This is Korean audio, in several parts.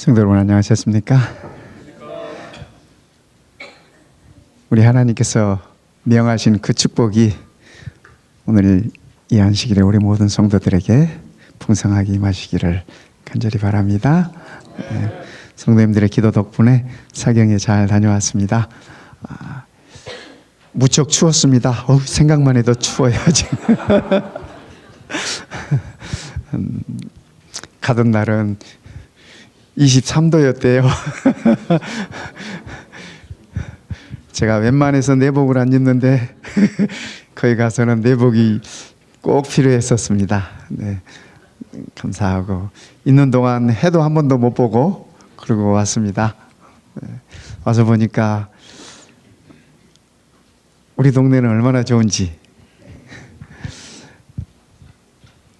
성도 여러분 안녕하셨습니까? 우리 하나님께서 명하신 그 축복이 오늘 이 안식일에 우리 모든 성도들에게 풍성하게 임하시기를 간절히 바랍니다. 성도님들의 기도 덕분에 사경에 잘 다녀왔습니다. 무척 추웠습니다. 생각만 해도 추워요 지금. 가던 날은 23도였대요. 제가 웬만해서 내복을 안 입는데 거기 가서는 내복이 꼭 필요했었습니다. 네, 감사하고 있는 동안 해도 한 번도 못 보고 그러고 왔습니다. 네, 와서 보니까 우리 동네는 얼마나 좋은지.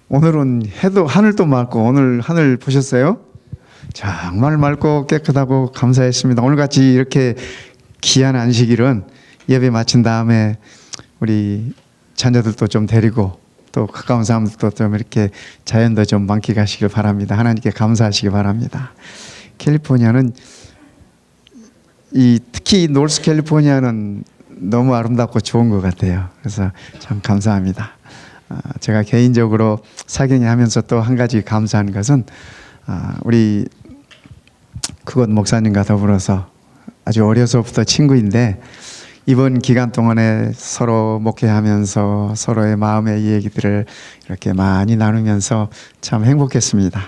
오늘은 해도 하늘도 맑고, 오늘 하늘 보셨어요? 정말 맑고 깨끗하고 감사했습니다. 오늘같이 이렇게 귀한 안식일은 예배 마친 다음에 우리 자녀들도 좀 데리고 또 가까운 사람들도 좀 이렇게 자연도 좀 만끽하시길 바랍니다. 하나님께 감사하시기 바랍니다. 캘리포니아는 특히 노스 캘리포니아는 너무 아름답고 좋은 것 같아요. 그래서 참 감사합니다. 제가 개인적으로 사경에 하면서 또 한 가지 감사한 것은 우리 그곳 목사님과 더불어서 아주 어려서부터 친구인데 이번 기간 동안에 서로 목회하면서 서로의 마음의 얘기들을 이렇게 많이 나누면서 참 행복했습니다.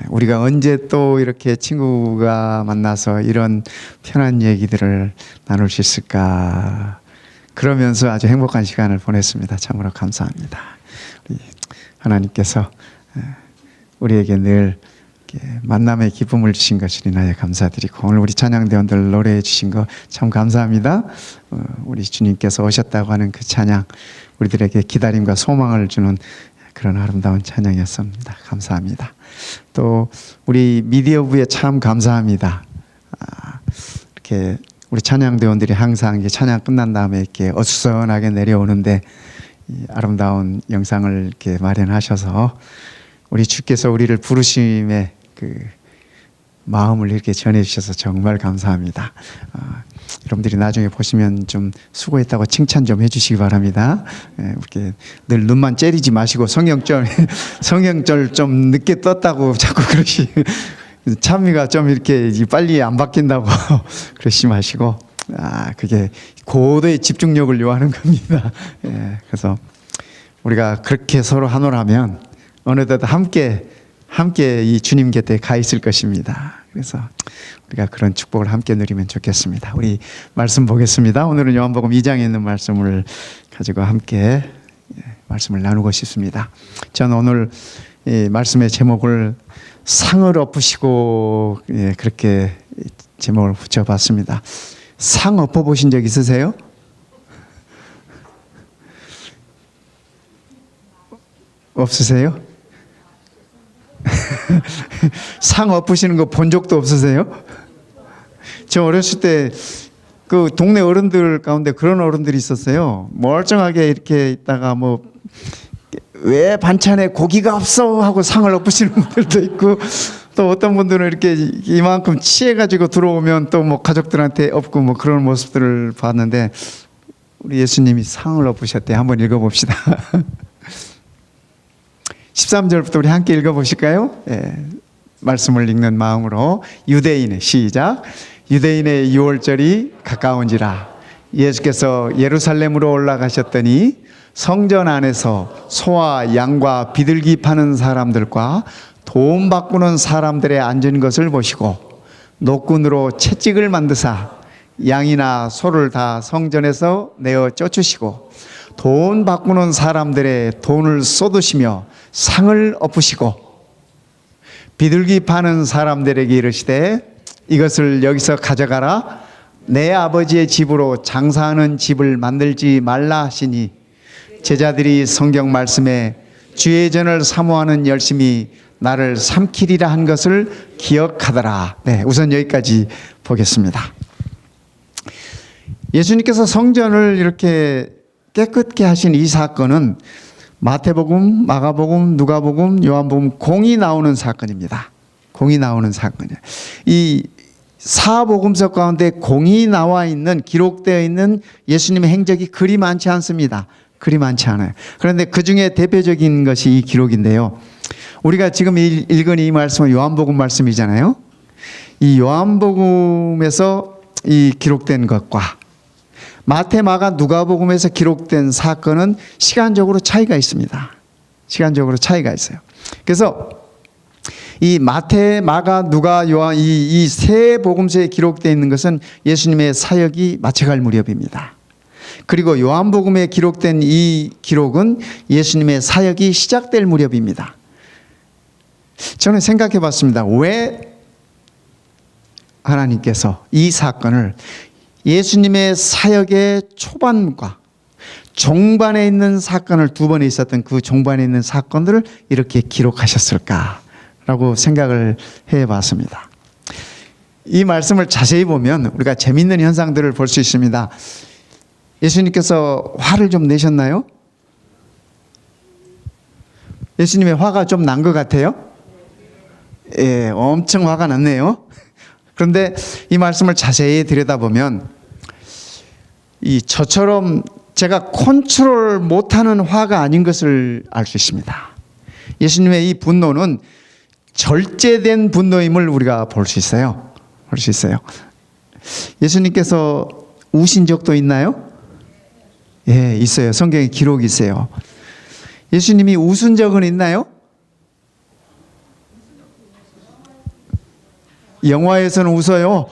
우리가 언제 또 이렇게 친구가 만나서 이런 편한 얘기들을 나눌 수 있을까 그러면서 아주 행복한 시간을 보냈습니다. 참으로 감사합니다. 우리 하나님께서 우리에게 늘 만남의 기쁨을 주신 것을 인하여 감사드리고 오늘 우리 찬양대원들 노래해 주신 거 참 감사합니다. 우리 주님께서 오셨다고 하는 그 찬양 우리들에게 기다림과 소망을 주는 그런 아름다운 찬양이었습니다. 감사합니다. 또 우리 미디어부에 참 감사합니다. 이렇게 우리 찬양대원들이 항상 찬양 끝난 다음에 이렇게 어수선하게 내려오는데 이 아름다운 영상을 이렇게 마련하셔서 우리 주께서 우리를 부르심에 그 마음을 이렇게 전해주셔서 정말 감사합니다. 여러분들이 나중에 보시면 좀 수고했다고 칭찬 좀 해주시기 바랍니다. 이렇게 늘 눈만 째리지 마시고 성경절 좀 늦게 떴다고 자꾸 찬미가 좀 이렇게 빨리 안 바뀐다고 그러시 마시고 그게 고도의 집중력을 요하는 겁니다. 그래서 우리가 그렇게 서로 하노라면 어느덧 함께 이 주님 곁에 가 있을 것입니다. 그래서 우리가 그런 축복을 함께 누리면 좋겠습니다. 우리 말씀 보겠습니다. 오늘은 요한복음 2장에 있는 말씀을 가지고 함께 말씀을 나누고 싶습니다. 저는 오늘 이 말씀의 제목을 상을 엎으시고 그렇게 제목을 붙여봤습니다. 상 엎어보신 적 있으세요? 없으세요? 상 엎으시는 거 본 적도 없으세요? 저 어렸을 때 그 동네 어른들 가운데 그런 어른들이 있었어요. 멀쩡하게 이렇게 있다가 왜 반찬에 고기가 없어 하고 상을 엎으시는 분들도 있고 또 어떤 분들은 이렇게 이만큼 취해가지고 들어오면 또 가족들한테 엎고 그런 모습들을 봤는데 우리 예수님이 상을 엎으셨대. 한번 읽어봅시다. 13절부터 우리 함께 읽어보실까요? 말씀을 읽는 마음으로 유대인의 시작. 유대인의 유월절이 가까운지라 예수께서 예루살렘으로 올라가셨더니 성전 안에서 소와 양과 비둘기 파는 사람들과 돈 바꾸는 사람들의 앉은 것을 보시고 노끈으로 채찍을 만드사 양이나 소를 다 성전에서 내어 쫓으시고 돈 바꾸는 사람들의 돈을 쏟으시며 상을 엎으시고 비둘기 파는 사람들에게 이르시되 이것을 여기서 가져가라. 내 아버지의 집으로 장사하는 집을 만들지 말라 하시니 제자들이 성경 말씀에 주의 전을 사모하는 열심히 나를 삼키리라 한 것을 기억하더라. 우선 여기까지 보겠습니다. 예수님께서 성전을 이렇게 깨끗게 하신 이 사건은 마태복음, 마가복음, 누가복음, 요한복음 공이 나오는 사건입니다. 공이 나오는 사건이에요. 이 사복음서 가운데 공이 나와 있는, 기록되어 있는 예수님의 행적이 그리 많지 않습니다. 그리 많지 않아요. 그런데 그 중에 대표적인 것이 이 기록인데요. 우리가 지금 읽은 이 말씀은 요한복음 말씀이잖아요. 이 요한복음에서 이 기록된 것과 마태, 마가, 누가복음에서 기록된 사건은 시간적으로 차이가 있습니다. 시간적으로 차이가 있어요. 그래서 이 마태, 마가, 누가, 요한 이 세 복음서에 기록되어 있는 것은 예수님의 사역이 마쳐갈 무렵입니다. 그리고 요한복음에 기록된 이 기록은 예수님의 사역이 시작될 무렵입니다. 저는 생각해 봤습니다. 왜 하나님께서 이 사건을 예수님의 사역의 초반과 종반에 있는 사건을, 두 번에 있었던 그 종반에 있는 사건들을 이렇게 기록하셨을까라고 생각을 해 봤습니다. 이 말씀을 자세히 보면 우리가 재미있는 현상들을 볼 수 있습니다. 예수님께서 화를 좀 내셨나요? 예수님의 화가 좀 난 것 같아요? 예, 엄청 화가 났네요. 그런데 이 말씀을 자세히 들여다보면 저처럼 제가 컨트롤 못하는 화가 아닌 것을 알 수 있습니다. 예수님의 이 분노는 절제된 분노임을 우리가 볼 수 있어요. 볼 수 있어요. 예수님께서 우신 적도 있나요? 예, 있어요. 성경에 기록이 있어요. 예수님이 웃은 적은 있나요? 영화에서는 웃어요.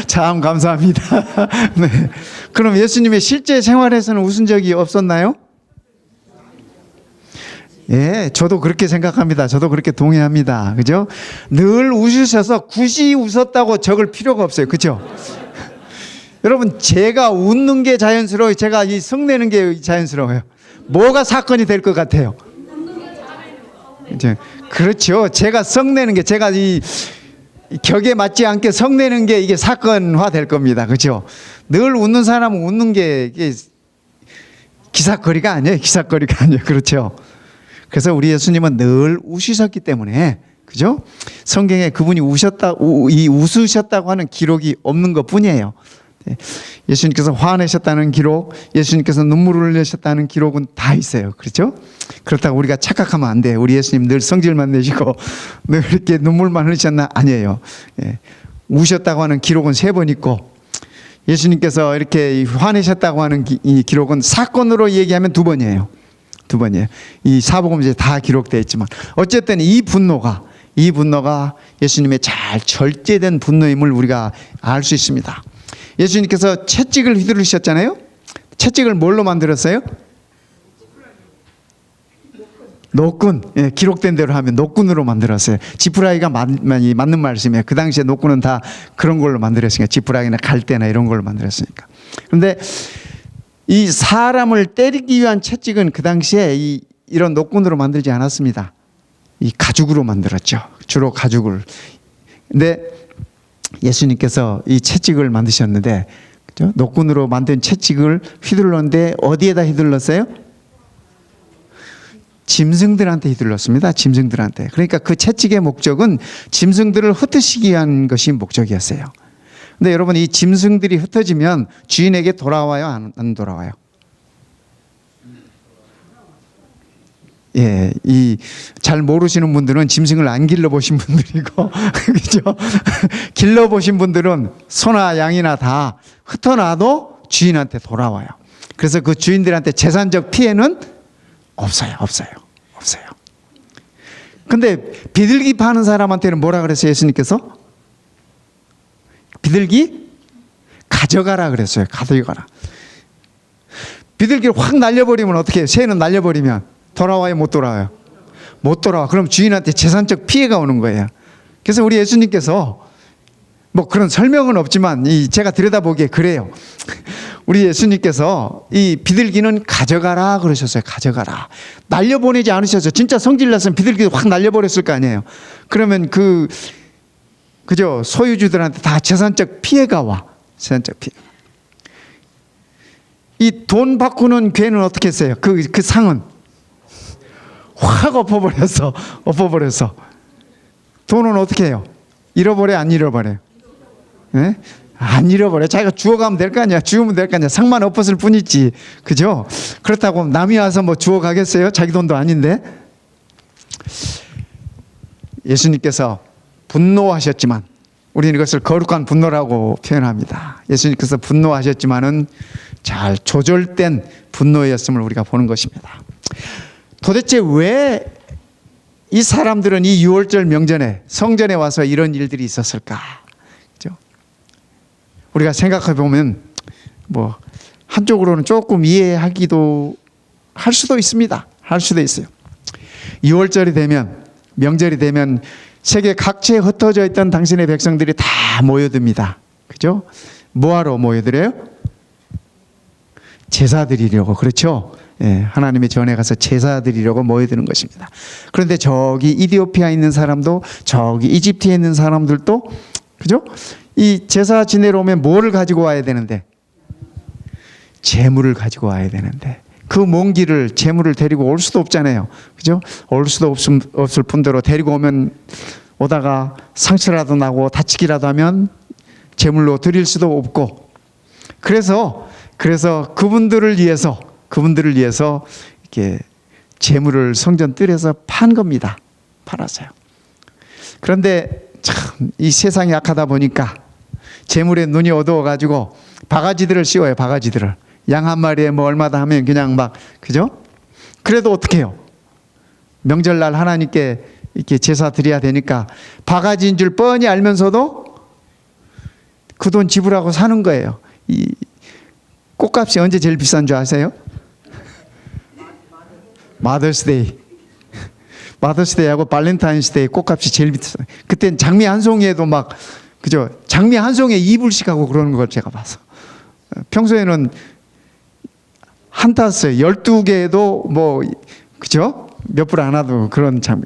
참 감사합니다. 네. 그럼 예수님의 실제 생활에서는 웃은 적이 없었나요? 예, 저도 그렇게 생각합니다. 저도 그렇게 동의합니다. 그죠? 늘 웃으셔서 굳이 웃었다고 적을 필요가 없어요. 그죠? 여러분, 제가 웃는 게 자연스러워요? 제가 이 성내는 게 자연스러워요? 뭐가 사건이 될 것 같아요? 이제 그렇죠. 제가 성내는 게, 제가 이 격에 맞지 않게 성내는 게 이게 사건화 될 겁니다. 그렇죠? 늘 웃는 사람은 웃는 게 이게 기사거리가 아니에요. 기사거리가 아니에요. 그렇죠? 그래서 우리 예수님은 늘 웃으셨기 때문에, 그죠? 성경에 그분이 웃으셨다고 하는 기록이 없는 것 뿐이에요. 예수님께서 화내셨다는 기록, 예수님께서 눈물을 흘리셨다는 기록은 다 있어요. 그렇죠? 그렇다고 우리가 착각하면 안 돼요. 우리 예수님 늘 성질만 내시고 늘 이렇게 눈물만 흘리셨나? 아니에요. 예. 우셨다고 하는 기록은 3번 있고, 예수님께서 이렇게 화내셨다고 하는 이 기록은 사건으로 얘기하면 2번이에요. 2번이에요. 이 사복음서에 다 기록되어 있지만 어쨌든 이 분노가 예수님의 잘 절제된 분노임을 우리가 알 수 있습니다. 예수님께서 채찍을 휘두르셨잖아요. 채찍을 뭘로 만들었어요? 노끈. 예, 기록된 대로 하면 노끈으로 만들었어요. 지푸라기가 맞는 말씀이에요. 그 당시에 노끈은 다 그런 걸로 만들었으니까, 지푸라기나 갈대나 이런 걸로 만들었으니까. 그런데 이 사람을 때리기 위한 채찍은 그 당시에 이런 노끈으로 만들지 않았습니다. 이 가죽으로 만들었죠. 주로 가죽을. 근데 예수님께서 이 채찍을 만드셨는데, 그죠? 노끈으로 만든 채찍을 휘둘렀는데 어디에다 휘둘렀어요? 짐승들한테 휘둘렀습니다. 짐승들한테. 그러니까 그 채찍의 목적은 짐승들을 흩으시기 위한 것이 목적이었어요. 근데 여러분, 이 짐승들이 흩어지면 주인에게 돌아와요? 안 돌아와요? 예, 잘 모르시는 분들은 짐승을 안 길러보신 분들이고, 그죠? 길러보신 분들은 소나 양이나 다 흩어놔도 주인한테 돌아와요. 그래서 그 주인들한테 재산적 피해는 없어요. 근데 비둘기 파는 사람한테는 뭐라 그랬어요, 예수님께서? 비둘기 가져가라 그랬어요. 가져가라. 비둘기를 확 날려버리면 어떻게 해요? 새는 날려버리면 돌아와요, 못 돌아와요? 못 돌아와. 그럼 주인한테 재산적 피해가 오는 거예요. 그래서 우리 예수님께서 뭐 그런 설명은 없지만 제가 들여다보기에 그래요. 우리 예수님께서 이 비둘기는 가져가라 그러셨어요. 가져가라. 날려보내지 않으셨어요. 진짜 성질났으면 비둘기도 확 날려버렸을 거 아니에요. 그러면 그죠? 소유주들한테 다 재산적 피해가 와. 재산적 피해. 이 돈 바꾸는 괴는 어떻게 했어요? 그 상은 확 엎어버렸어. 돈은 어떻게 해요? 잃어버려, 안 잃어버려요? 네? 안 잃어버려. 자기가 주워가면 될 거 아니야. 주우면 될 거 아니야. 상관 없었을 뿐이지. 그죠? 그렇다고 남이 와서 뭐 주워가겠어요? 자기 돈도 아닌데. 예수님께서 분노하셨지만, 우리는 이것을 거룩한 분노라고 표현합니다. 예수님께서 분노하셨지만은 잘 조절된 분노였음을 우리가 보는 것입니다. 도대체 왜 이 사람들은 이 6월절 명절에 성전에 와서 이런 일들이 있었을까? 그죠? 우리가 생각해 보면 뭐 한쪽으로는 조금 이해하기도 할 수도 있습니다. 할 수도 있어요. 6월절이 되면, 명절이 되면 세계 각지에 흩어져 있던 당신의 백성들이 다 모여듭니다. 그죠? 뭐하러 모여들어요? 제사 드리려고. 그렇죠? 예, 하나님의 전에 가서 제사 드리려고 모여드는 것입니다. 그런데 저기 이디오피아에 있는 사람도, 저기 이집트에 있는 사람들도, 그죠? 이 제사 지내러 오면 뭐를 가지고 와야 되는데? 재물을 가지고 와야 되는데, 그 먼 길을 재물을 데리고 올 수도 없잖아요. 그죠? 올 수도 없을 뿐더러 데리고 오면, 오다가 상처라도 나고 다치기라도 하면 재물로 드릴 수도 없고, 그래서 그분들을 위해서 이렇게 재물을 성전 뜰에서 판 겁니다. 팔았어요. 그런데 참 이 세상이 약하다 보니까 재물에 눈이 어두워 가지고 바가지들을 씌워요. 바가지들을. 양 한 마리에 뭐 얼마다 하면 그냥 막, 그죠? 그래도 어떻게 해요? 명절날 하나님께 이렇게 제사 드려야 되니까 바가지인 줄 뻔히 알면서도 그 돈 지불하고 사는 거예요. 이 꽃값이 언제 제일 비싼 줄 아세요? 마더스데이. 마더스데이하고 발렌타인스데이 꽃값이 제일 비싸요. 그땐 장미 한 송이에도 막, 그죠? 장미 한 송이에 2불씩 하고 그러는 걸 제가 봐서. 평소에는 한 타스에 12개도 뭐, 그죠? 몇 불 안 하도 그런 장미.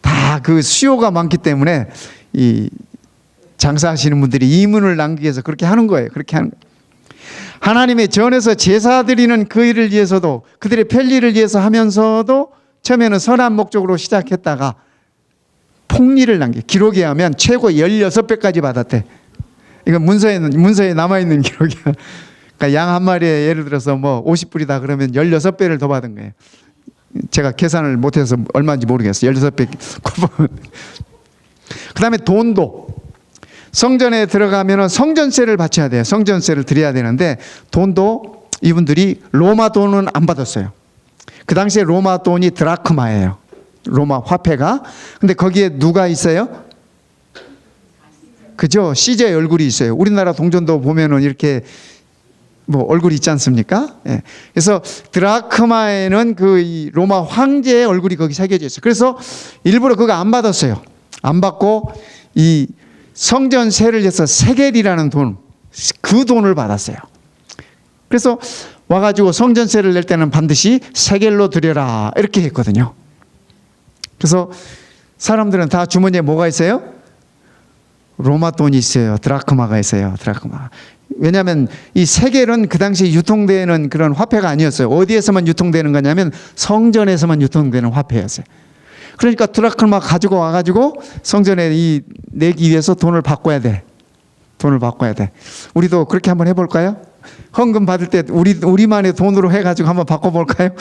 다 그 수요가 많기 때문에 이 장사하시는 분들이 이문을 남기기 위해서 그렇게 하는 거예요. 그렇게 하는 거예요. 하나님의 전에서 제사 드리는 그 일을 위해서도, 그들의 편리를 위해서 하면서도 처음에는 선한 목적으로 시작했다가 폭리를 남겨. 기록에 하면 최고 16배까지 받았대. 이건 문서에 남아있는 기록이야. 그러니까 양 한 마리에 예를 들어서 뭐 50불이다 그러면 16배를 더 받은 거예요. 제가 계산을 못해서 얼마인지 모르겠어요. 16배. 그 다음에 돈도. 성전에 들어가면 성전세를 바쳐야 돼요. 성전세를 드려야 되는데 돈도 이분들이 로마 돈은 안 받았어요. 그 당시에 로마 돈이 드라크마예요. 로마 화폐가. 근데 거기에 누가 있어요? 그죠? 시제의 얼굴이 있어요. 우리나라 동전도 보면은 이렇게 뭐 얼굴이 있지 않습니까? 예. 그래서 드라크마에는 그 로마 황제의 얼굴이 거기 새겨져 있어요. 그래서 일부러 그거 안 받았어요. 안 받고 이 성전세를 해서 세겔이라는 돈, 그 돈을 받았어요. 그래서 와가지고 성전세를 낼 때는 반드시 세겔로 드려라 이렇게 했거든요. 그래서 사람들은 다 주머니에 뭐가 있어요? 로마 돈이 있어요. 드라크마가 있어요. 드라크마. 왜냐하면 이 세겔은 그 당시 유통되는 그런 화폐가 아니었어요. 어디에서만 유통되는 거냐면 성전에서만 유통되는 화폐였어요. 그러니까 드라크마 가지고 와가지고 성전에 내기 위해서 돈을 바꿔야 돼. 돈을 바꿔야 돼. 우리도 그렇게 한번 해볼까요? 헌금 받을 때 우리만의 돈으로 해가지고 한번 바꿔볼까요?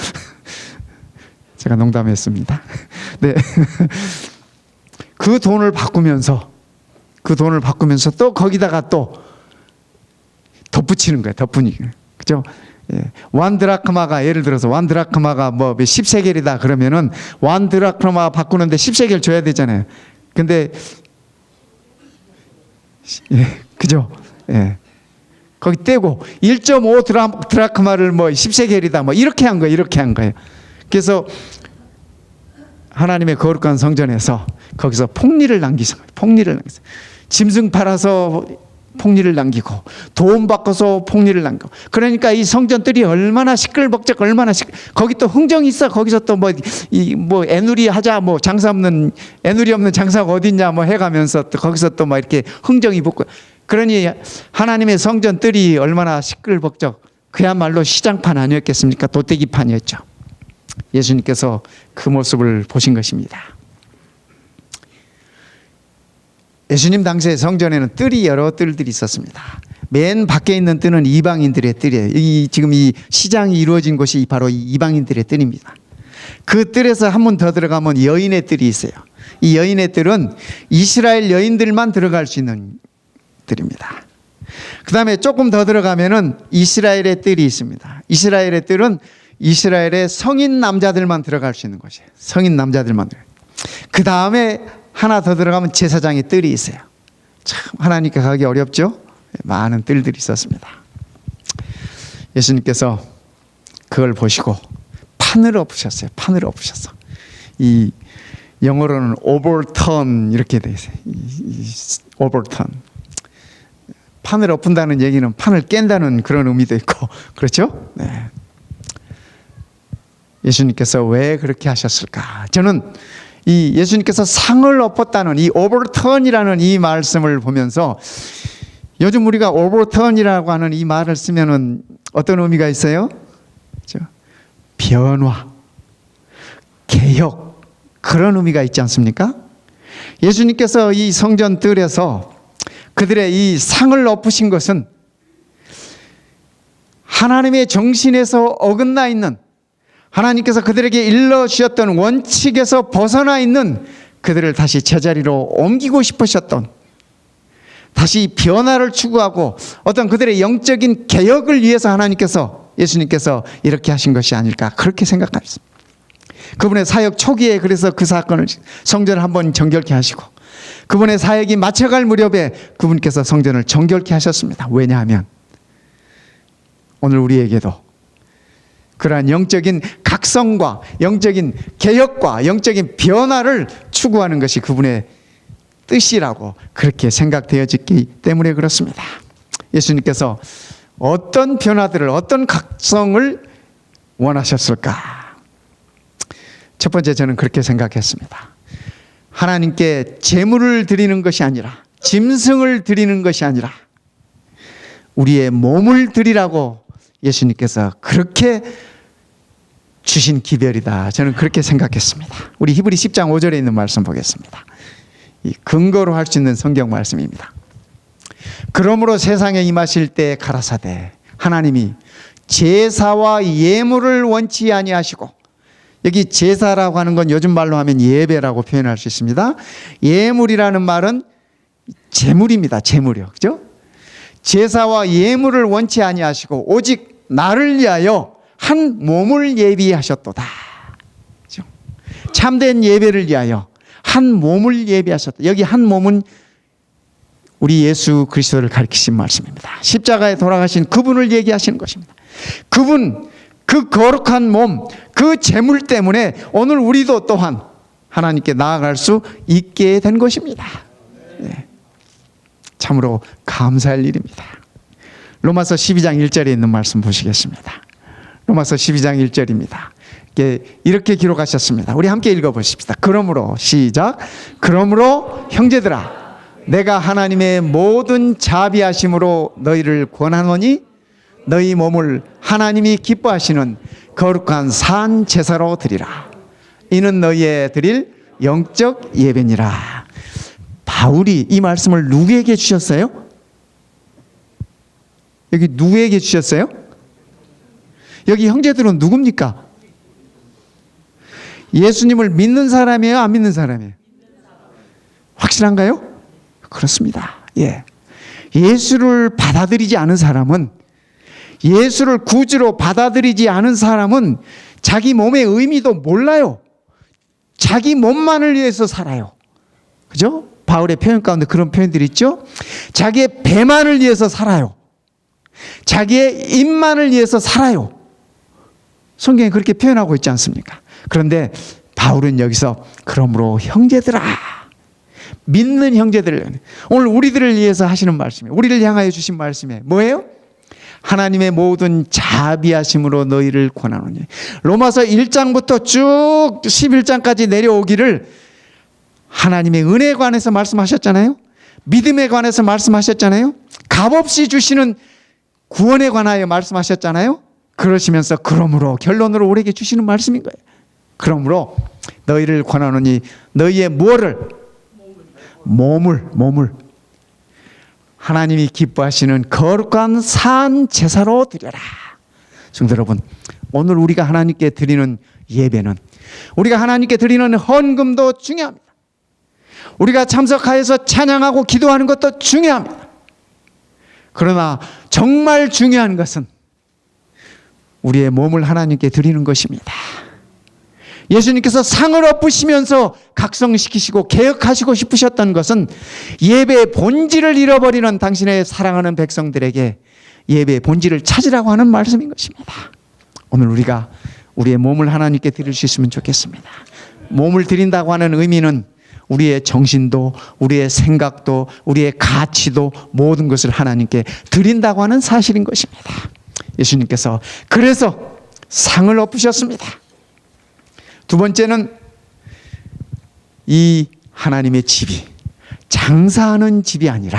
제가 농담했습니다. 네. 그 돈을 바꾸면서 또 거기다가 또 덧붙이는 거예요. 덧붙이는. 그죠? 예. 완 드라크마가 예를 들어서 완 드라크마가 뭐 10세겔이다 그러면은 완 드라크마 바꾸는데 10세겔 줘야 되잖아요. 근데 예, 그죠? 예. 거기 떼고 1.5 드라크마를 뭐 10세겔이다 뭐 이렇게 한 거예요. 이렇게 한 거예요. 그래서 하나님의 거룩한 성전에서 거기서 폭리를 남기셨어요. 폭리를 남기셨어요. 짐승 팔아서 폭리를 남기고 돈 바꿔서 폭리를 남기고. 그러니까 이 성전들이 얼마나 시끌벅적, 거기 또 흥정이 있어. 거기서 또 뭐 애누리 하자, 뭐 장사 없는, 애누리 없는 장사가 어딨냐 뭐 해가면서 또 거기서 또 막 이렇게 흥정이 붙고. 그러니 하나님의 성전들이 얼마나 시끌벅적, 그야말로 시장판 아니었겠습니까? 도떼기판이었죠. 예수님께서 그 모습을 보신 것입니다. 예수님 당시에 성전에는 뜰이 여러 뜰들이 있었습니다. 맨 밖에 있는 뜰은 이방인들의 뜰이에요. 지금 이 시장이 이루어진 곳이 바로 이 이방인들의 뜰입니다. 그 뜰에서 한 번 더 들어가면 여인의 뜰이 있어요. 이 여인의 뜰은 이스라엘 여인들만 들어갈 수 있는 뜰입니다. 그 다음에 조금 더 들어가면은 이스라엘의 뜰이 있습니다. 이스라엘의 뜰은 이스라엘의 성인 남자들만 들어갈 수 있는 곳이에요. 성인 남자들만. 그 다음에 하나 더 들어가면 제사장의 뜰이 있어요. 참 하나님께 가기 어렵죠? 많은 뜰들이 있었습니다. 예수님께서 그걸 보시고 판을 엎으셨어요. 판을 엎으셨어. 이 영어로는 overturn 이렇게 돼 있어요. overturn. 판을 엎은다는 얘기는 판을 깬다는 그런 의미도 있고 그렇죠? 네. 예수님께서 왜 그렇게 하셨을까? 저는 이 예수님께서 상을 엎었다는 이 overturn이라는 이 말씀을 보면서 요즘 우리가 overturn이라고 하는 이 말을 쓰면은 어떤 의미가 있어요? 그렇죠? 변화, 개혁 그런 의미가 있지 않습니까? 예수님께서 이 성전 뜰에서 그들의 이 상을 엎으신 것은 하나님의 정신에서 어긋나 있는 하나님께서 그들에게 일러주셨던 원칙에서 벗어나 있는 그들을 다시 제자리로 옮기고 싶으셨던 다시 변화를 추구하고 어떤 그들의 영적인 개혁을 위해서 예수님께서 이렇게 하신 것이 아닐까 그렇게 생각합니다. 그분의 사역 초기에 그래서 그 사건을 성전을 한번 정결케 하시고 그분의 사역이 마쳐갈 무렵에 그분께서 성전을 정결케 하셨습니다. 왜냐하면 오늘 우리에게도 그러한 영적인 각성과 영적인 개혁과 영적인 변화를 추구하는 것이 그분의 뜻이라고 그렇게 생각되어졌기 때문에 그렇습니다. 예수님께서 어떤 변화들을 어떤 각성을 원하셨을까? 첫 번째 저는 그렇게 생각했습니다. 하나님께 제물을 드리는 것이 아니라 짐승을 드리는 것이 아니라 우리의 몸을 드리라고 예수님께서 그렇게 주신 기별이다. 저는 그렇게 생각했습니다. 우리 히브리 10장 5절에 있는 말씀 보겠습니다. 이 근거로 할 수 있는 성경 말씀입니다. 그러므로 세상에 임하실 때 가라사대 하나님이 제사와 예물을 원치 아니하시고 여기 제사라고 하는 건 요즘 말로 하면 예배라고 표현할 수 있습니다. 예물이라는 말은 제물입니다. 제물이요. 그죠? 제사와 예물을 원치 아니하시고 오직 나를 위하여 한 몸을 예비하셨도다. 그죠? 참된 예배를 위하여 한 몸을 예비하셨다. 여기 한 몸은 우리 예수 그리스도를 가리키신 말씀입니다. 십자가에 돌아가신 그분을 얘기하시는 것입니다. 그분 그 거룩한 몸, 그 제물 때문에 오늘 우리도 또한 하나님께 나아갈 수 있게 된 것입니다. 네. 참으로 감사할 일입니다. 로마서 12장 1절에 있는 말씀 보시겠습니다. 로마서 12장 1절입니다. 이렇게 기록하셨습니다. 우리 함께 읽어보십시다. 그러므로 시작. 그러므로 형제들아 내가 하나님의 모든 자비하심으로 너희를 권하노니 너희 몸을 하나님이 기뻐하시는 거룩한 산 제사로 드리라. 이는 너희의 드릴 영적 예배니라. 바울이 이 말씀을 누구에게 주셨어요? 여기 누구에게 주셨어요? 여기 형제들은 누굽니까? 예수님을 믿는 사람이에요? 안 믿는 사람이에요? 확실한가요? 그렇습니다. 예. 예수를 받아들이지 않은 사람은 예수를 구주로 받아들이지 않은 사람은 자기 몸의 의미도 몰라요. 자기 몸만을 위해서 살아요. 그죠? 바울의 표현 가운데 그런 표현들이 있죠. 자기의 배만을 위해서 살아요. 자기의 입만을 위해서 살아요. 성경에 그렇게 표현하고 있지 않습니까? 그런데 바울은 여기서 그러므로 형제들아, 믿는 형제들, 오늘 우리들을 위해서 하시는 말씀이에요. 우리를 향하여 주신 말씀이에요. 뭐예요? 하나님의 모든 자비하심으로 너희를 권하노니. 로마서 1장부터 쭉 11장까지 내려오기를 하나님의 은혜에 관해서 말씀하셨잖아요. 믿음에 관해서 말씀하셨잖아요. 값없이 주시는 구원에 관하여 말씀하셨잖아요. 그러시면서 그러므로 결론으로 우리에게 주시는 말씀인 거예요. 그러므로 너희를 권하노니 너희의 무엇을? 몸을 하나님이 기뻐하시는 거룩한 산 제사로 드려라. 성도 여러분, 오늘 우리가 하나님께 드리는 예배는, 우리가 하나님께 드리는 헌금도 중요합니다. 우리가 참석하여서 찬양하고 기도하는 것도 중요합니다. 그러나 정말 중요한 것은 우리의 몸을 하나님께 드리는 것입니다. 예수님께서 상을 엎으시면서 각성시키시고 개혁하시고 싶으셨던 것은 예배의 본질을 잃어버리는 당신의 사랑하는 백성들에게 예배의 본질을 찾으라고 하는 말씀인 것입니다. 오늘 우리가 우리의 몸을 하나님께 드릴 수 있으면 좋겠습니다. 몸을 드린다고 하는 의미는 우리의 정신도, 우리의 생각도, 우리의 가치도, 모든 것을 하나님께 드린다고 하는 사실인 것입니다. 예수님께서 그래서 상을 엎으셨습니다. 두 번째는 이 하나님의 집이 장사하는 집이 아니라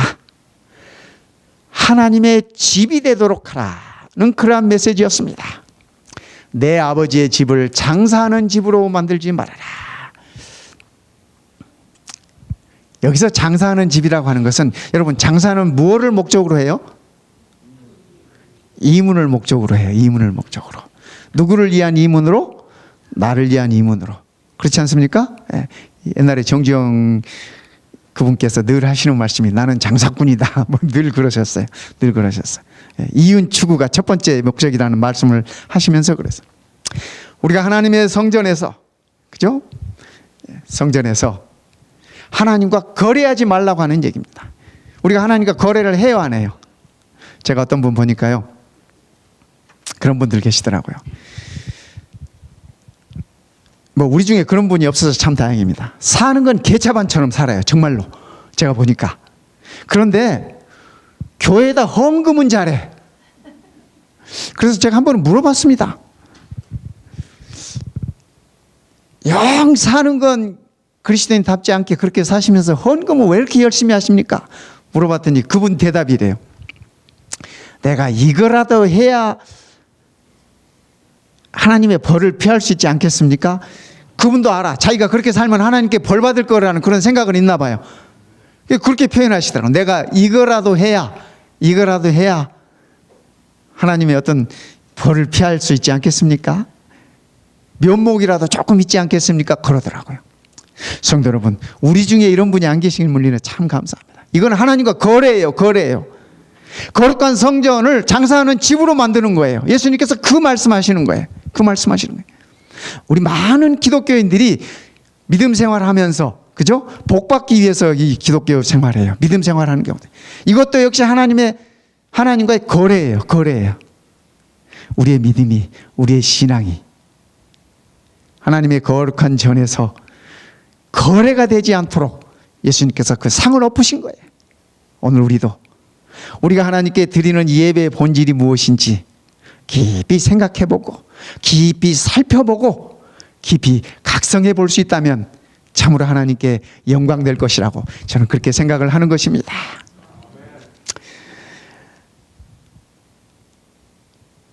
하나님의 집이 되도록 하라는 그러한 메시지였습니다. 내 아버지의 집을 장사하는 집으로 만들지 말아라. 여기서 장사하는 집이라고 하는 것은, 여러분, 장사는 무엇을 목적으로 해요? 이문을 목적으로 해요. 이문을 목적으로. 누구를 위한 이문으로? 나를 위한 이문으로. 그렇지 않습니까? 예. 옛날에 정지영 그분께서 늘 하시는 말씀이 나는 장사꾼이다. 뭐 늘 그러셨어요. 늘 그러셨어요. 예. 이윤 추구가 첫 번째 목적이라는 말씀을 하시면서 그랬어요. 우리가 하나님의 성전에서, 그죠? 예. 성전에서 하나님과 거래하지 말라고 하는 얘기입니다. 우리가 하나님과 거래를 해요, 안 해요? 제가 어떤 분 보니까요, 그런 분들 계시더라고요. 뭐 우리 중에 그런 분이 없어서 참 다행입니다. 사는 건 개차반처럼 살아요, 정말로. 제가 보니까. 그런데 교회에다 헌금은 잘해. 그래서 제가 한 번은 물어봤습니다. 영 사는 건 그리스도인답지 않게 그렇게 사시면서 헌금을 왜 이렇게 열심히 하십니까? 물어봤더니 그분 대답이래요. 내가 이거라도 해야 하나님의 벌을 피할 수 있지 않겠습니까? 그분도 알아. 자기가 그렇게 살면 하나님께 벌 받을 거라는 그런 생각은 있나 봐요. 그렇게 표현하시더라고요. 내가 이거라도 해야 하나님의 어떤 벌을 피할 수 있지 않겠습니까? 면목이라도 조금 있지 않겠습니까? 그러더라고요. 성도 여러분, 우리 중에 이런 분이 안 계신 분리는 참 감사합니다. 이건 하나님과 거래예요. 거룩한 성전을 장사하는 집으로 만드는 거예요. 예수님께서 그 말씀하시는 거예요. 우리 많은 기독교인들이 믿음 생활하면서, 그죠? 복 받기 위해서 이 기독교 생활해요. 믿음 생활하는 경우. 이것도 역시 하나님과의 거래예요. 우리의 믿음이, 우리의 신앙이 하나님의 거룩한 전에서 거래가 되지 않도록 예수님께서 그 상을 엎으신 거예요. 오늘 우리가 하나님께 드리는 예배의 본질이 무엇인지 깊이 생각해보고, 깊이 살펴보고, 깊이 각성해 볼 수 있다면 참으로 하나님께 영광 될 것이라고 저는 그렇게 생각을 하는 것입니다.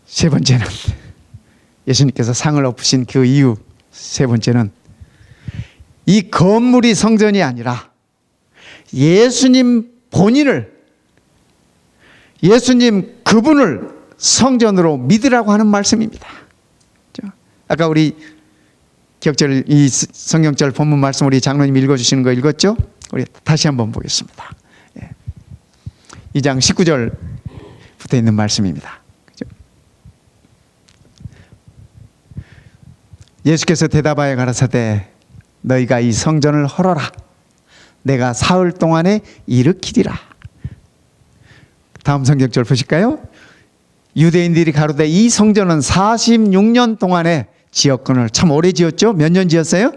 세 번째는, 예수님께서 상을 엎으신 그 이유 세 번째는, 이 건물이 성전이 아니라 예수님 본인을, 예수님 그분을 성전으로 믿으라고 하는 말씀입니다. 아까 우리 기억절, 이 성경절 본문 말씀 우리 장로님 읽어주시는 거 읽었죠? 우리 다시 한번 보겠습니다. 2장 19절부터 있는 말씀입니다. 예수께서 대답하여 가라사대 너희가 이 성전을 헐어라. 내가 사흘 동안에 일으키리라. 다음 성경절 보실까요? 유대인들이 가로되 이 성전은 46년 동안에 지었거늘. 참 오래 지었죠? 몇 년 지었어요?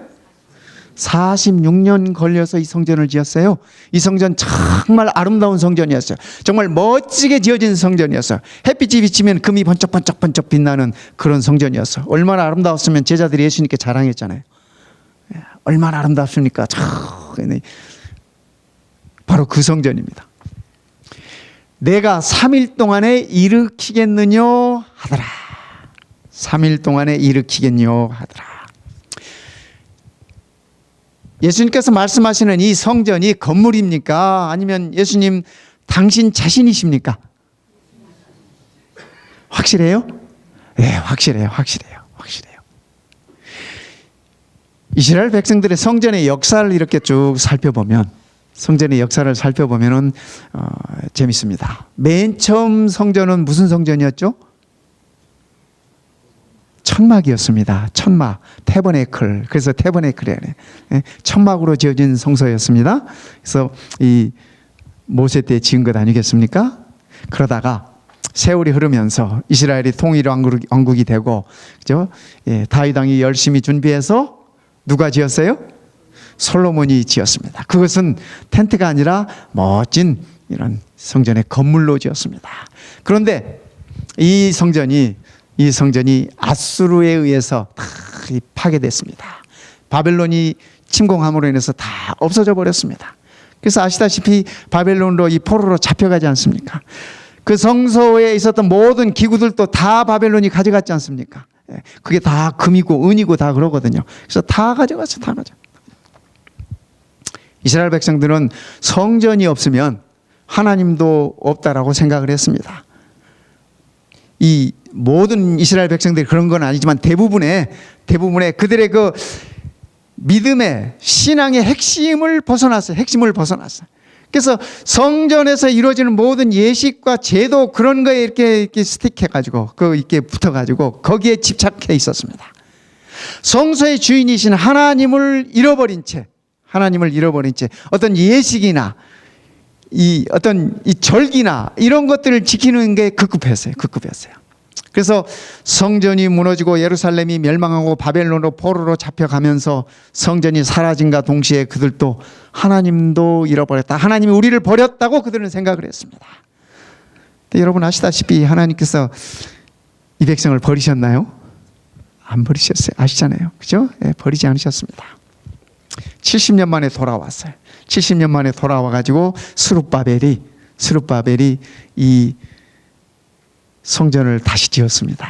46년 걸려서 이 성전을 지었어요. 이 성전 정말 아름다운 성전이었어요. 정말 멋지게 지어진 성전이었어요. 햇빛이 비치면 금이 번쩍번쩍 빛나는 그런 성전이었어요. 얼마나 아름다웠으면 제자들이 예수님께 자랑했잖아요. 얼마나 아름답습니까? 바로 그 성전입니다. 내가 3일 동안에 일으키겠느뇨 하더라. 3일 동안에 일으키겠뇨 하더라. 예수님께서 말씀하시는 이 성전이 건물입니까? 아니면 예수님 당신 자신이십니까? 확실해요? 네, 확실해요. 이스라엘 백성들의 성전의 역사를 이렇게 쭉 살펴보면, 성전의 역사를 살펴보면은 재밌습니다. 맨 처음 성전은 무슨 성전이었죠? 천막이었습니다. 천막, 태버네클. 그래서 태버네클이에요. 천막으로 지어진 성소였습니다. 그래서 이 모세 때 지은 것 아니겠습니까? 그러다가 세월이 흐르면서 이스라엘이 통일 왕국이 되고, 그죠? 예, 다윗 왕이 열심히 준비해서 누가 지었어요? 솔로몬이 지었습니다. 그것은 텐트가 아니라 멋진 이런 성전의 건물로 지었습니다. 그런데 이 성전이 아수르에 의해서 다 파괴됐습니다. 바벨론이 침공함으로 인해서 다 없어져 버렸습니다. 그래서 아시다시피 바벨론으로 이 포로로 잡혀가지 않습니까? 그 성소에 있었던 모든 기구들도 다 바벨론이 가져갔지 않습니까? 그게 다 금이고 은이고 다 그러거든요. 그래서 다 가져갔어. 이스라엘 백성들은 성전이 없으면 하나님도 없다라고 생각을 했습니다. 이 모든 이스라엘 백성들이 그런 건 아니지만 대부분의 그들의 그 믿음의 신앙의 핵심을 벗어났어요. 그래서 성전에서 이루어지는 모든 예식과 제도 그런 거에 이렇게 스틱해가지고 이렇게 붙어가지고 거기에 집착해 있었습니다. 성소의 주인이신 하나님을 잃어버린 채 어떤 예식이나 어떤 절기나 이런 것들을 지키는 게 급급했어요. 그래서 성전이 무너지고 예루살렘이 멸망하고 바벨론으로 포로로 잡혀가면서 성전이 사라진과 동시에 그들도 하나님도 잃어버렸다. 하나님이 우리를 버렸다고 그들은 생각을 했습니다. 근데 여러분 아시다시피 하나님께서 이 백성을 버리셨나요? 안 버리셨어요. 아시잖아요. 그죠? 네, 버리지 않으셨습니다. 70년 만에 돌아왔어요. 70년 만에 돌아와가지고 스룹바벨이 이 성전을 다시 지었습니다.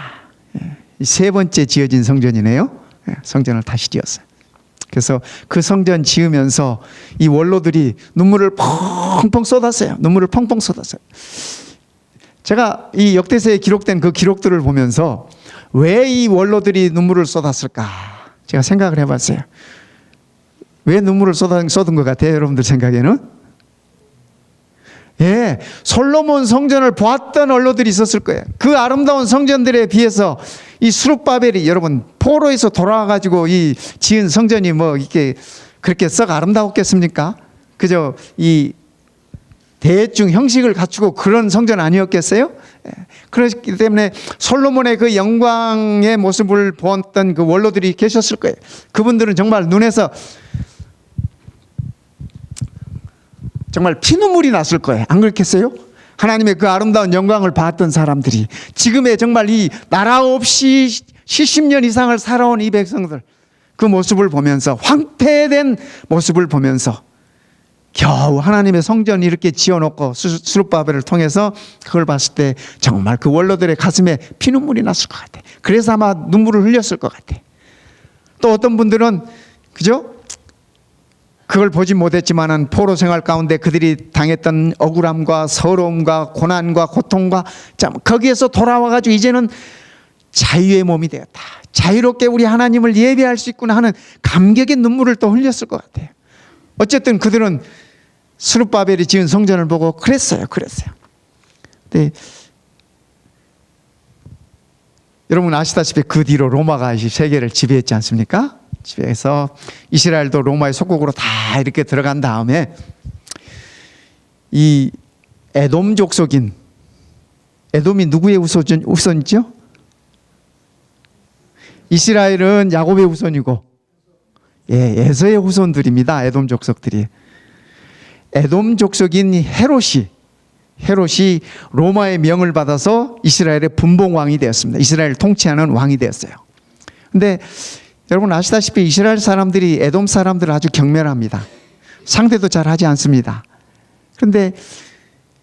세 번째 지어진 성전이네요. 성전을 다시 지었어요. 그래서 그 성전 지으면서 이 원로들이 눈물을 펑펑 쏟았어요. 제가 이 역대서에 기록된 그 기록들을 보면서 왜 이 원로들이 눈물을 쏟았을까? 제가 생각을 해봤어요. 왜 눈물을 쏟은 것 같아요? 여러분들 생각에는? 예, 솔로몬 성전을 보았던 원로들이 있었을 거예요. 그 아름다운 성전들에 비해서 이 스룹바벨이 여러분 포로에서 돌아와가지고 이 지은 성전이 뭐 이렇게 그렇게 썩 아름다웠겠습니까? 그저 이 대충 형식을 갖추고 그런 성전 아니었겠어요? 그렇기 때문에 솔로몬의 그 영광의 모습을 보았던 그 원로들이 계셨을 거예요. 그분들은 정말 눈에서 정말 피눈물이 났을 거예요. 안 그렇겠어요? 하나님의 그 아름다운 영광을 봤던 사람들이 지금의 정말 이 나라 없이 70년 이상을 살아온 이 백성들 그 모습을 보면서 황폐된 모습을 보면서 겨우 하나님의 성전을 이렇게 지어놓고 스룹바벨을 통해서 그걸 봤을 때 정말 그 원로들의 가슴에 피눈물이 났을 것 같아. 그래서 아마 눈물을 흘렸을 것 같아. 또 어떤 분들은 그죠? 그걸 보지 못했지만은 포로 생활 가운데 그들이 당했던 억울함과 서러움과 고난과 고통과 거기에서 돌아와가지고 이제는 자유의 몸이 되었다. 자유롭게 우리 하나님을 예배할 수 있구나 하는 감격의 눈물을 또 흘렸을 것 같아요. 어쨌든 그들은 스룹바벨이 지은 성전을 보고 그랬어요. 네. 여러분 아시다시피 그 뒤로 로마가 세계를 지배했지 않습니까? 지배해서 이스라엘도 로마의 속국으로 다 이렇게 들어간 다음에 이 에돔 족속인 에돔이 누구의 후손이죠? 이스라엘은 야곱의 후손이고 에서의 후손들입니다. 에돔 족속들이. 에돔 족속인 헤롯이 로마의 명을 받아서 이스라엘의 분봉왕이 되었습니다. 이스라엘을 통치하는 왕이 되었어요. 근데 여러분 아시다시피 이스라엘 사람들이 에돔 사람들을 아주 경멸합니다. 상대도 잘 하지 않습니다. 그런데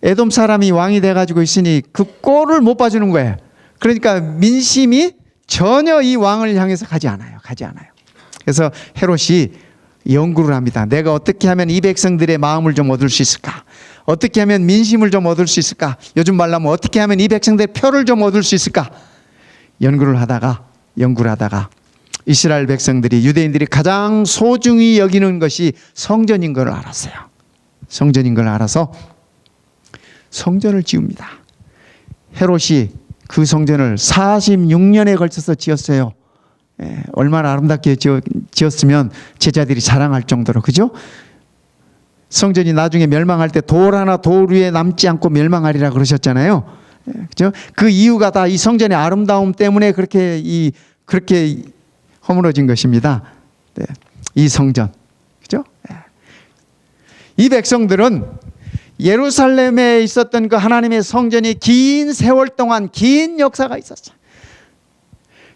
에돔 사람이 왕이 돼가지고 있으니 그 꼴을 못 봐주는 거예요. 그러니까 민심이 전혀 이 왕을 향해서 가지 않아요. 그래서 헤롯이 연구를 합니다. 내가 어떻게 하면 이 백성들의 마음을 좀 얻을 수 있을까? 어떻게 하면 민심을 좀 얻을 수 있을까? 요즘 말로 하면 어떻게 하면 이 백성들의 표를 좀 얻을 수 있을까? 연구를 하다가 이스라엘 백성들이, 유대인들이 가장 소중히 여기는 것이 성전인 걸 알았어요. 성전인 걸 알아서 성전을 지읍니다. 헤롯이 그 성전을 46년에 걸쳐서 지었어요. 얼마나 아름답게 지었으면 제자들이 자랑할 정도로, 그죠? 성전이 나중에 멸망할 때 돌 하나 돌 위에 남지 않고 멸망하리라 그러셨잖아요. 그죠? 그 이유가 다 이 성전의 아름다움 때문에 그렇게 허물어진 것입니다. 네. 이 성전, 그죠? 이 백성들은 예루살렘에 있었던 그 하나님의 성전이 긴 세월 동안 긴 역사가 있었어요.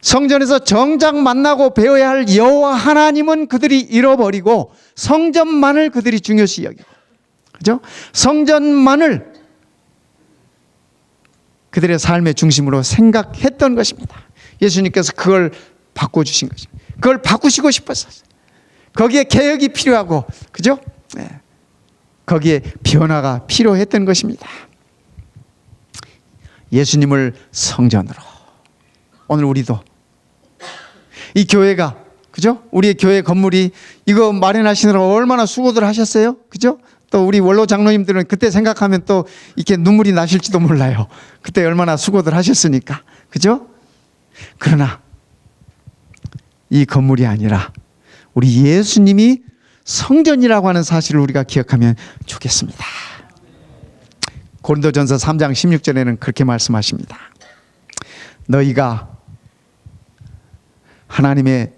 성전에서 정작 만나고 배워야 할 여호와 하나님은 그들이 잃어버리고 성전만을 그들이 중요시 여기고, 그죠? 성전만을 그들의 삶의 중심으로 생각했던 것입니다. 예수님께서 그걸 바꿔주신 것입니다. 그걸 바꾸시고 싶었어요. 거기에 개혁이 필요하고, 그죠? 네. 거기에 변화가 필요했던 것입니다. 예수님을 성전으로. 오늘 우리도 이 교회가, 그죠? 우리의 교회 건물이 이거 마련하시느라 얼마나 수고들 하셨어요? 그죠? 또 우리 원로 장로님들은 그때 생각하면 또 이렇게 눈물이 나실지도 몰라요. 그때 얼마나 수고들 하셨으니까. 그죠? 그러나 이 건물이 아니라 우리 예수님이 성전이라고 하는 사실을 우리가 기억하면 좋겠습니다. 고린도전서 3장 16절에는 그렇게 말씀하십니다. 너희가 하나님의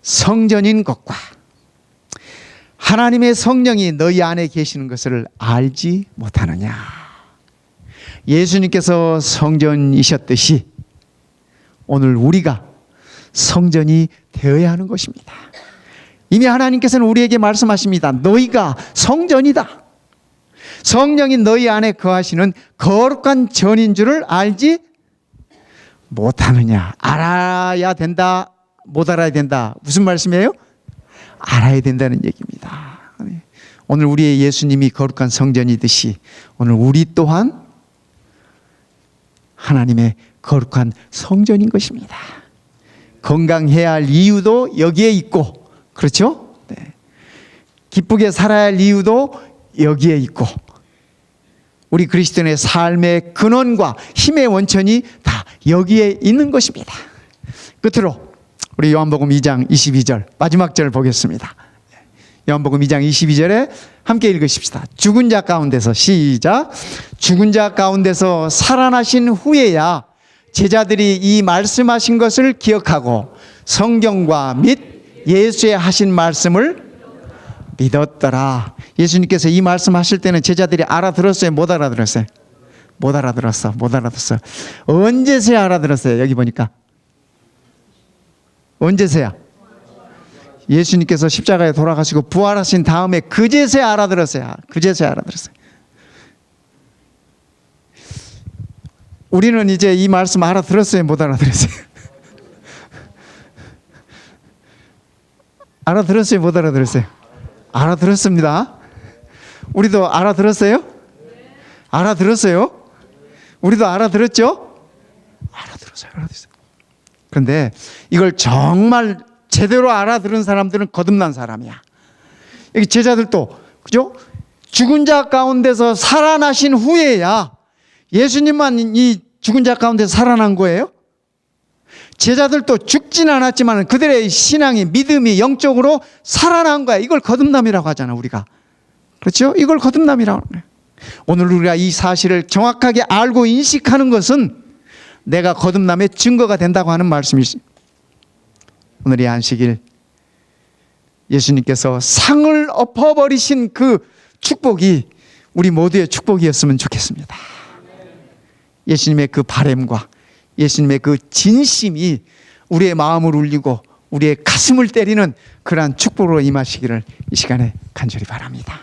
성전인 것과 하나님의 성령이 너희 안에 계시는 것을 알지 못하느냐. 예수님께서 성전이셨듯이 오늘 우리가 성전이 되어야 하는 것입니다. 이미 하나님께서는 우리에게 말씀하십니다. 너희가 성전이다. 성령이 너희 안에 거하시는 거룩한 전인 줄을 알지 못하느냐. 알아야 된다, 못 알아야 된다. 무슨 말씀이에요? 알아야 된다는 얘기입니다. 오늘 우리의 예수님이 거룩한 성전이듯이 오늘 우리 또한 하나님의 거룩한 성전인 것입니다. 건강해야 할 이유도 여기에 있고, 그렇죠? 네. 기쁘게 살아야 할 이유도 여기에 있고, 우리 그리스도인의 삶의 근원과 힘의 원천이 다 여기에 있는 것입니다. 끝으로 우리 요한복음 2장 22절 마지막 절을 보겠습니다. 요한복음 2장 22절에 함께 읽으십시다. 죽은 자 가운데서, 시작. 죽은 자 가운데서 살아나신 후에야 제자들이 이 말씀하신 것을 기억하고 성경과 및 예수의 하신 말씀을 믿었더라. 예수님께서 이 말씀하실 때는 제자들이 알아들었어요? 못 알아들었어요? 못 알아들었어. 언제서야 알아들었어요? 여기 보니까 언제서야? 예수님께서 십자가에 돌아가시고 부활하신 다음에 그제서야 알아들었어요. 우리는 이제 이 말씀 알아들었어요? 못 알아들었어요? 알아들었어요? 못 알아들었어요? 알아들었습니다. 우리도 알아들었어요? 알아들었어요? 우리도 알아들었죠? 알아들었어요. 그런데 이걸 정말 제대로 알아들은 사람들은 거듭난 사람이야. 여기 제자들도, 그죠? 죽은 자 가운데서 살아나신 후에야 예수님만 이 죽은 자 가운데서 살아난 거예요? 제자들도 죽진 않았지만 그들의 신앙이, 믿음이 영적으로 살아난 거야. 이걸 거듭남이라고 하잖아, 우리가. 그렇죠? 이걸 거듭남이라고 해요. 오늘 우리가 이 사실을 정확하게 알고 인식하는 것은 내가 거듭남의 증거가 된다고 하는 말씀이지. 오늘 이 안식일 예수님께서 상을 엎어버리신 그 축복이 우리 모두의 축복이었으면 좋겠습니다. 예수님의 그 바램과 예수님의 그 진심이 우리의 마음을 울리고 우리의 가슴을 때리는 그러한 축복으로 임하시기를 이 시간에 간절히 바랍니다.